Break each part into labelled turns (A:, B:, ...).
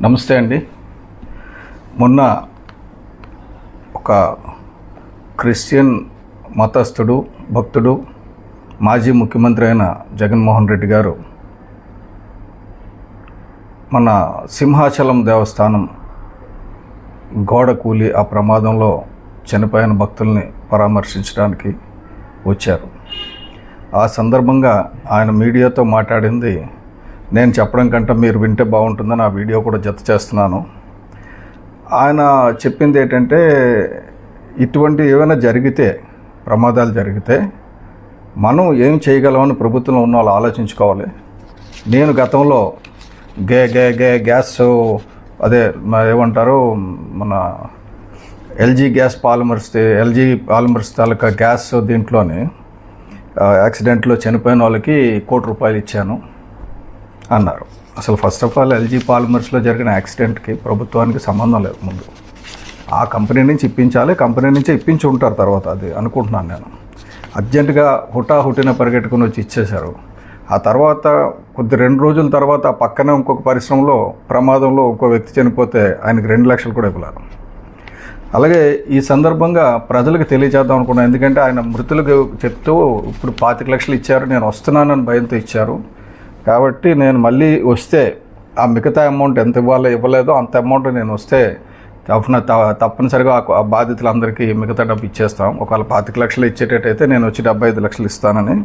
A: నమస్తే అండి. మొన్న ఒక క్రిస్టియన్ మతస్థుడు, భక్తుడు, మాజీ ముఖ్యమంత్రి అయిన జగన్మోహన్ రెడ్డి గారు మన సింహాచలం దేవస్థానం గోడ కూలి ఆ ప్రమాదంలో చనిపోయిన భక్తుల్ని పరామర్శించడానికి వచ్చారు. ఆ సందర్భంగా ఆయన మీడియాతో మాట్లాడింది నేను చెప్పడం కంటే మీరు వింటే బాగుంటుందని ఆ వీడియో కూడా జత చేస్తున్నాను. ఆయన చెప్పింది ఏంటంటే, ఇటువంటి ఏమైనా జరిగితే, ప్రమాదాలు జరిగితే మనం ఏం చేయగలమని ప్రభుత్వంలో ఉన్న వాళ్ళు ఆలోచించుకోవాలి. నేను గతంలో గ్యాస్ అదే ఏమంటారు మన ఎల్జీ పాలిమర్స్ తాలూకా గ్యాస్ దీంట్లోని యాక్సిడెంట్లో చనిపోయిన వాళ్ళకి ₹1,00,00,000 ఇచ్చాను అన్నారు. అసలు ఫస్ట్ ఆఫ్ ఆల్ ఎల్జీ పాలిమర్స్లో జరిగిన యాక్సిడెంట్కి ప్రభుత్వానికి సంబంధం లేదు. ముందు ఆ కంపెనీ నుంచి ఇప్పించాలి, కంపెనీ నుంచే ఇప్పించి ఉంటారు తర్వాత, అది అనుకుంటున్నాను నేను. అర్జెంటుగా హుటాహుటిన పరిగెట్టుకుని వచ్చి ఇచ్చేశారు. ఆ తర్వాత 2 రోజుల తర్వాత పక్కనే ఇంకొక పరిశ్రమలో ప్రమాదంలో ఇంకో వ్యక్తి చనిపోతే ఆయనకి ₹2,00,000 కూడా ఇవ్వలేరు. అలాగే ఈ సందర్భంగా ప్రజలకు తెలియజేద్దాం అనుకున్నాను. ఎందుకంటే ఆయన మృతులకు చెప్తూ ఇప్పుడు ₹25,00,000 ఇచ్చారు, నేను వస్తున్నానని భయంతో ఇచ్చారు. కాబట్టి నేను మళ్ళీ వస్తే ఆ మిగతా అమౌంట్ ఎంత ఇవ్వలేదో అంత అమౌంట్ నేను వస్తే తప్పనిసరిగా ఆ బాధితులందరికీ మిగతా డబ్బు ఇచ్చేస్తాం. ఒకవేళ ₹25,00,000 ఇచ్చేటట్టయితే నేను వచ్చి ₹75,00,000 ఇస్తానని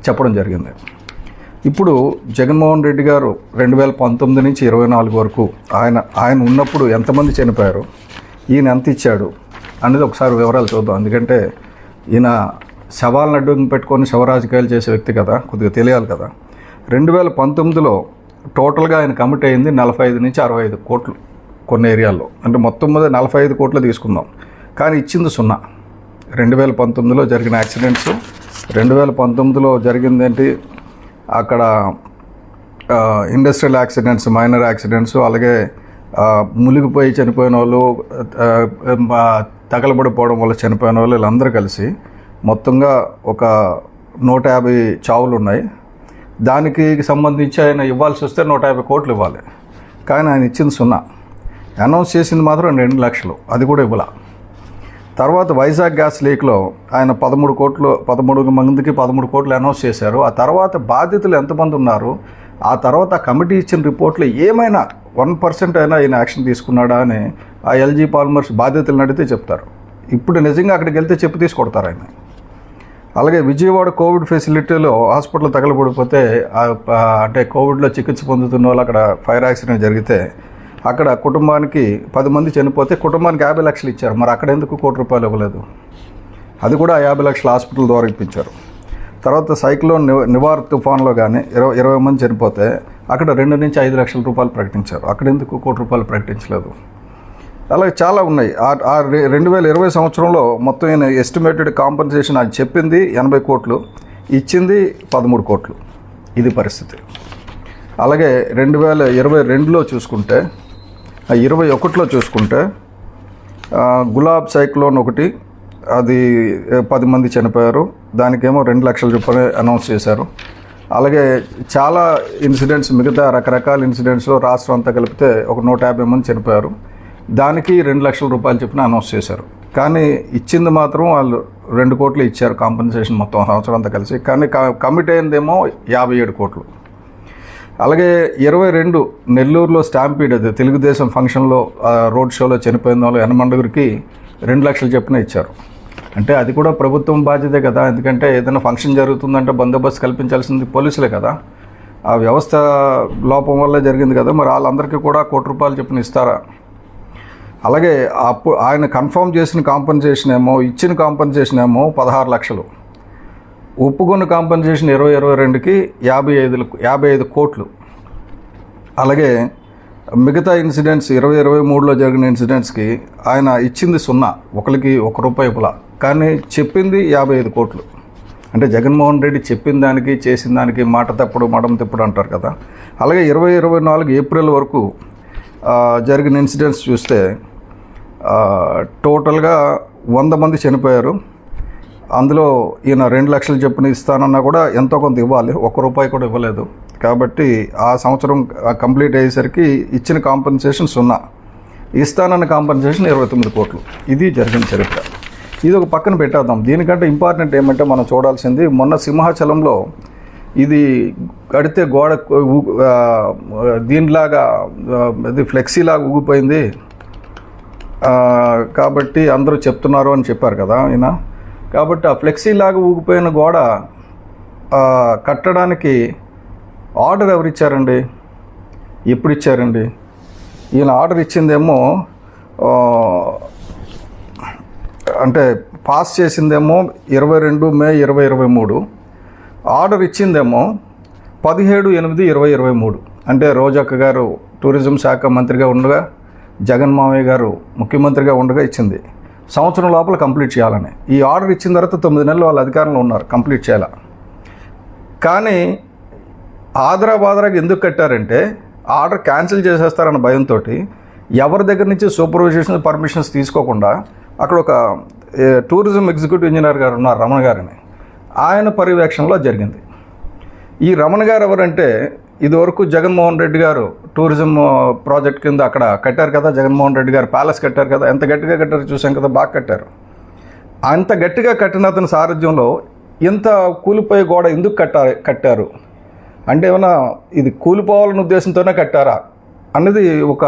A: చెప్పడం జరిగింది. ఇప్పుడు జగన్మోహన్ రెడ్డి గారు 2019 నుంచి 24 వరకు ఆయన ఉన్నప్పుడు ఎంతమంది చనిపోయారు, ఈయన ఎంత ఇచ్చాడు అనేది ఒకసారి వివరాలు చూద్దాం. ఎందుకంటే ఈయన శవాలను అడ్డం పెట్టుకొని శవరాజకీయాలు చేసే వ్యక్తి కదా, కొద్దిగా తెలియాలి కదా. 2019లో టోటల్గా ఆయన కమిట్ అయింది 45 నుంచి 65 కోట్లు కొన్ని ఏరియాల్లో. అంటే మొత్తం మీద 45 కోట్లు తీసుకుందాం, కానీ ఇచ్చింది 0. 2019లో జరిగిన యాక్సిడెంట్స్, 2019లో జరిగింది ఏంటి, అక్కడ ఇండస్ట్రియల్ యాక్సిడెంట్స్, మైనర్ యాక్సిడెంట్స్, అలాగే మునిగిపోయి చనిపోయిన వాళ్ళు, తగలబడిపోవడం వల్ల చనిపోయిన వాళ్ళు, వీళ్ళందరూ కలిసి మొత్తంగా ఒక 150 చావులు ఉన్నాయి. దానికి సంబంధించి ఆయన ఇవ్వాల్సి వస్తే 150 కోట్లు ఇవ్వాలి, కానీ ఆయన ఇచ్చింది 0. అనౌన్స్ చేసింది మాత్రం 2,00,000, అది కూడా ఇవ్వాల. తర్వాత వైజాగ్ గ్యాస్ లీక్లో ఆయన 13 మందికి 13 కోట్లు అనౌన్స్ చేశారు. ఆ తర్వాత బాధితులు ఎంతమంది ఉన్నారు, ఆ తర్వాత కమిటీ ఇచ్చిన రిపోర్ట్లో ఏమైనా 1% అయినా ఆయన యాక్షన్ తీసుకున్నాడా అని ఆ ఎల్జీ పాలిమర్స్ బాధితులను అడిగితే చెప్తారు. ఇప్పుడు నిజంగా అక్కడికి వెళ్తే చెప్పు తీసుకొడతారు ఆయన. అలాగే విజయవాడ కోవిడ్ ఫెసిలిటీలో హాస్పిటల్ తగలబడిపోతే, అంటే కోవిడ్లో చికిత్స పొందుతున్న వాళ్ళు అక్కడ ఫైర్ యాక్సిడెంట్ జరిగితే అక్కడ కుటుంబానికి 10 మంది చనిపోతే కుటుంబానికి ₹50,00,000 ఇచ్చారు. మరి అక్కడ ఎందుకు ₹1,00,00,000 ఇవ్వలేదు? అది కూడా ఆ ₹50,00,000 హాస్పిటల్ ద్వారా ఇప్పించారు. తర్వాత సైక్లోన్ నివార్ తుఫాన్లో కానీ 20 మంది చనిపోతే అక్కడ ₹2 నుంచి ₹5,00,000 ప్రకటించారు. అక్కడ ఎందుకు ₹1,00,00,000 ప్రకటించలేదు? అలాగే చాలా ఉన్నాయి. 2020 సంవత్సరంలో మొత్తం ఆయన ఎస్టిమేటెడ్ కాంపన్సేషన్ అది చెప్పింది 80 కోట్లు, ఇచ్చింది 13 కోట్లు. ఇది పరిస్థితి. అలాగే 2022లో చూసుకుంటే, 21లో చూసుకుంటే గులాబ్ సైక్లోన్ ఒకటి, అది 10 మంది చనిపోయారు, దానికేమో ₹2,00,000 అనౌన్స్ చేశారు. అలాగే చాలా ఇన్సిడెంట్స్, మిగతా రకరకాల ఇన్సిడెంట్స్లో రాష్ట్రం అంతా కలిపితే ఒక 150 మంది చనిపోయారు, దానికి ₹2,00,000 చెప్పిన అనౌన్స్ చేశారు. కానీ ఇచ్చింది మాత్రం వాళ్ళు 2 కోట్లు ఇచ్చారు కాంపన్సేషన్ మొత్తం సంవత్సరం అంతా కలిసి. కానీ కమిట్ అయిందేమో 57 కోట్లు. అలాగే 22 నెల్లూరులో స్టాంపీడ్, అది తెలుగుదేశం ఫంక్షన్లో రోడ్ షోలో చనిపోయిన వాళ్ళు 8 ₹2,00,000 చెప్పిన ఇచ్చారు. అంటే అది కూడా ప్రభుత్వం బాధ్యతే కదా. ఎందుకంటే ఏదైనా ఫంక్షన్ జరుగుతుందంటే బందోబస్తు కల్పించాల్సింది పోలీసులే కదా. ఆ వ్యవస్థ లోపం వల్ల జరిగింది కదా. మరి వాళ్ళందరికీ కూడా ₹1,00,00,000 చెప్పిన ఇస్తారా? అలాగే అప్పుడు ఆయన కన్ఫర్మ్ చేసిన కాంపన్సేషన్ ఏమో, ఇచ్చిన కాంపన్సేషన్ ఏమో 16,00,000, ఒప్పుకున్న కాంపన్సేషన్ 2022కి 55 కోట్లు. అలాగే మిగతా ఇన్సిడెంట్స్ 2023లో జరిగిన ఇన్సిడెంట్స్కి ఆయన ఇచ్చింది 0, ఒకరికి ₹1 ఇవ్వాల, కానీ చెప్పింది 55 కోట్లు. అంటే జగన్మోహన్ రెడ్డి చెప్పిన దానికి చేసిన దానికి మాట తప్పుడు మడం తిప్పుడు అంటారు కదా. అలాగే 2024 ఏప్రిల్ వరకు జరిగిన ఇన్సిడెంట్స్ చూస్తే టోటల్గా 100 మంది చనిపోయారు. అందులో ఈయన 2,00,000 చొప్పున ఇస్తానన్నా కూడా ఎంతో కొంత ఇవ్వాలి, ₹1 కూడా ఇవ్వలేదు. కాబట్టి ఆ సంవత్సరం కంప్లీట్ అయ్యేసరికి ఇచ్చిన కాంపెన్సేషన్ 0, ఇస్తానన్న కాంపెన్సేషన్ 29 కోట్లు. ఇది జరిగిన చరిత్ర. ఇది ఒక పక్కన పెట్టేద్దాం. దీనికంటే ఇంపార్టెంట్ ఏమంటే మనం చూడాల్సింది, మొన్న సింహాచలంలో ఇది కడితే గోడ దీనిలాగా అది ఫ్లెక్సీలాగా ఊగిపోయింది కాబట్టి అందరూ చెప్తున్నారు అని చెప్పారు కదా ఆయన. కాబట్టి ఆ ఫ్లెక్సీలాగా ఊగిపోయిన గోడ కట్టడానికి ఆర్డర్ ఎవరు ఇచ్చారండి? ఎప్పుడు ఇచ్చారండి? ఈయన ఆర్డర్ ఇచ్చిందేమో అంటే పాస్ చేసిందేమో 22 మే 2023, ఆర్డర్ ఇచ్చిందేమో 17/8/2023. అంటే రోజక్క గారు టూరిజం శాఖ మంత్రిగా ఉండగా, జగన్ మామయ్య గారు ముఖ్యమంత్రిగా ఉండగా ఇచ్చింది. సంవత్సరం లోపల కంప్లీట్ చేయాలని. ఈ ఆర్డర్ ఇచ్చిన తర్వాత 9 నెలలు వాళ్ళ అధికారంలో ఉన్నారు, కంప్లీట్ చేయాల. కానీ ఆదరాబాదరాకి ఎందుకు కట్టారంటే ఆర్డర్ క్యాన్సిల్ చేసేస్తారన్న భయంతో ఎవరి దగ్గర నుంచి సూపర్వైజేషన్ పర్మిషన్స్ తీసుకోకుండా అక్కడ ఒక టూరిజం ఎగ్జిక్యూటివ్ ఇంజనీర్ గారు ఉన్నారు, రమణ గారని, ఆయన పర్యవేక్షణలో జరిగింది. ఈ రమణ గారు ఎవరంటే ఇదివరకు జగన్మోహన్ రెడ్డి గారు టూరిజం ప్రాజెక్ట్ కింద అక్కడ కట్టారు కదా, జగన్మోహన్ రెడ్డి గారు ప్యాలెస్ కట్టారు కదా, ఎంత గట్టిగా కట్టారు చూసాం కదా, బాగా కట్టారు. అంత గట్టిగా కట్టిన అతని సారథ్యంలో ఇంత కూలిపోయే గోడ ఎందుకు కట్టారు అంటే ఏమన్నా ఇది కూలిపోవాలనే ఉద్దేశంతోనే కట్టారా అన్నది ఒక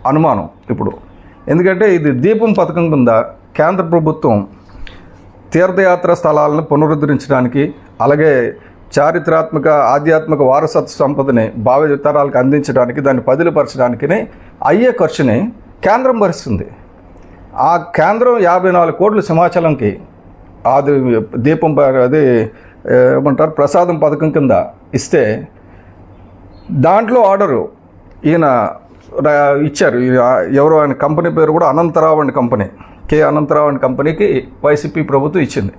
A: అనుమానం ఇప్పుడు. ఎందుకంటే ఇది దీపం పథకం కింద కేంద్ర ప్రభుత్వం తీర్థయాత్ర స్థలాలను పునరుద్ధరించడానికి, అలాగే చారిత్రాత్మక ఆధ్యాత్మిక వారసత్వ సంపదని భావితరాలకు అందించడానికి, దాన్ని పదిలపరచడానికి అయ్యే ఖర్చుని కేంద్రం భరిస్తుంది. ఆ కేంద్రం 54 కోట్లు సింహాచలంకి అది దీపం అది ఏమంటారు ప్రసాదం పథకం కింద ఇస్తే, దాంట్లో ఆర్డరు ఈయన ఇచ్చారు. ఎవరో ఆయన కంపెనీ పేరు కూడా Anantha Rao and company, K Anantha Rao and కంపెనీకి వైసీపీ ప్రభుత్వం ఇచ్చింది.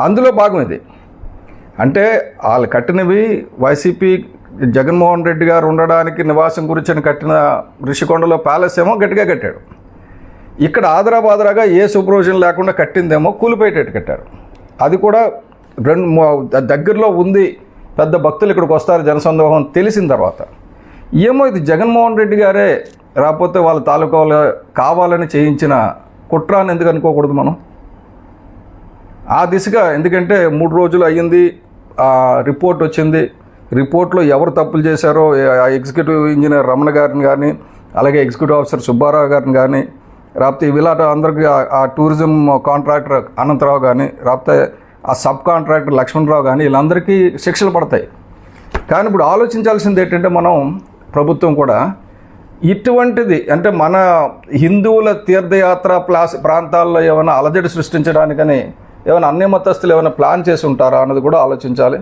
A: అందులో భాగం ఇది. అంటే వాళ్ళు కట్టినవి వైసీపీ జగన్మోహన్ రెడ్డి గారు ఉండడానికి నివాసం గురించి కట్టిన ఋషికొండలో ప్యాలెస్ ఏమో గట్టిగా కట్టాడు. ఇక్కడ ఆదరాబాదరాగా ఏ సూపర్విజన్ లేకుండా కట్టిందేమో కూలిపోయేటట్టు కట్టారు. అది కూడా దగ్గరలో ఉంది, పెద్ద భక్తులు ఇక్కడికి వస్తారు జనసందోహం తెలిసిన తర్వాత ఏమో ఇది జగన్మోహన్ రెడ్డి గారే రాకపోతే వాళ్ళ తాలూకాలో కావాలని చేయించిన కుట్రాన్ని ఎందుకు అనుకోకూడదు మనం ఆ దిశగా? ఎందుకంటే 3 రోజులు అయ్యింది, రిపోర్ట్ వచ్చింది. రిపోర్ట్లో ఎవరు తప్పులు చేశారో ఎగ్జిక్యూటివ్ ఇంజనీర్ రమణ గారిని కానీ, అలాగే ఎగ్జిక్యూటివ్ ఆఫీసర్ సుబ్బారావు గారిని కానీ, రాకపోతే వీళ్ళ అందరికీ ఆ టూరిజం కాంట్రాక్టర్ అనంతరావు కానీ, రాకపోతే ఆ సబ్ కాంట్రాక్టర్ లక్ష్మణరావు కానీ, వీళ్ళందరికీ శిక్షలు పడతాయి. కానీ ఇప్పుడు ఆలోచించాల్సింది ఏంటంటే మనం ప్రభుత్వం కూడా ఇటువంటిది అంటే మన హిందువుల తీర్థయాత్ర ప్రాంతాల్లో ఏమైనా అలజడి సృష్టించడానికని ఏమైనా అన్ని మతస్థులు ఏమైనా ప్లాన్ చేసి ఉంటారా అన్నది కూడా ఆలోచించాలి.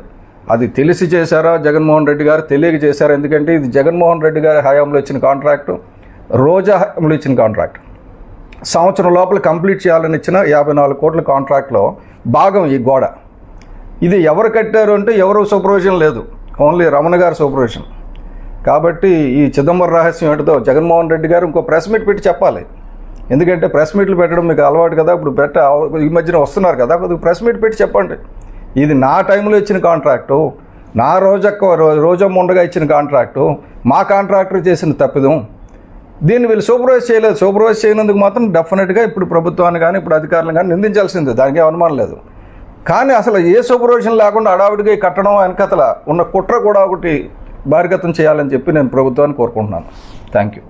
A: అది తెలిసి చేశారా జగన్మోహన్ రెడ్డి గారు, తెలియక చేశారా? ఎందుకంటే ఇది జగన్మోహన్ రెడ్డి గారి హయాంలో ఇచ్చిన కాంట్రాక్టు, రోజా హయాంలో ఇచ్చిన కాంట్రాక్ట్. సంవత్సరం లోపల కంప్లీట్ చేయాలని ఇచ్చిన 54 కోట్ల కాంట్రాక్ట్లో భాగం ఈ గోడ. ఇది ఎవరు కట్టారు అంటే ఎవరు సూపర్విజన్ లేదు, ఓన్లీ రమణ గారి సూపర్విజన్. కాబట్టి ఈ చిదంబరం రహస్యం ఏంటిదో జగన్మోహన్ రెడ్డి గారు ఇంకో ప్రెస్ మీట్ పెట్టి చెప్పాలి. ఎందుకంటే ప్రెస్ మీట్లు పెట్టడం మీకు అలవాటు కదా, ఇప్పుడు ఈ మధ్యన వస్తున్నారు కదా, కొద్దిగా ప్రెస్ మీట్ పెట్టి చెప్పండి. ఇది నా టైంలో ఇచ్చిన కాంట్రాక్టు, నా రోజమ్మ ఉండగా ఇచ్చిన కాంట్రాక్టు, మా కాంట్రాక్టర్ చేసిన తప్పిదం, దీన్ని వీళ్ళు సూపర్వైజ్ చేయలేదు. సూపర్వైజ్ చేయనందుకు మాత్రం డెఫినెట్గా ఇప్పుడు ప్రభుత్వాన్ని కానీ ఇప్పుడు అధికారులను కానీ నిందించాల్సిందే, దానికి అనుమానం లేదు. కానీ అసలు ఏ సూపర్విజన్ లేకుండా అడావిడిగా కట్టడం వెనకతల ఉన్న కుట్ర కూడా ఒకటి బహిర్గతం చేయాలని చెప్పి నేను ప్రభుత్వాన్ని కోరుకుంటున్నాను. Thank you.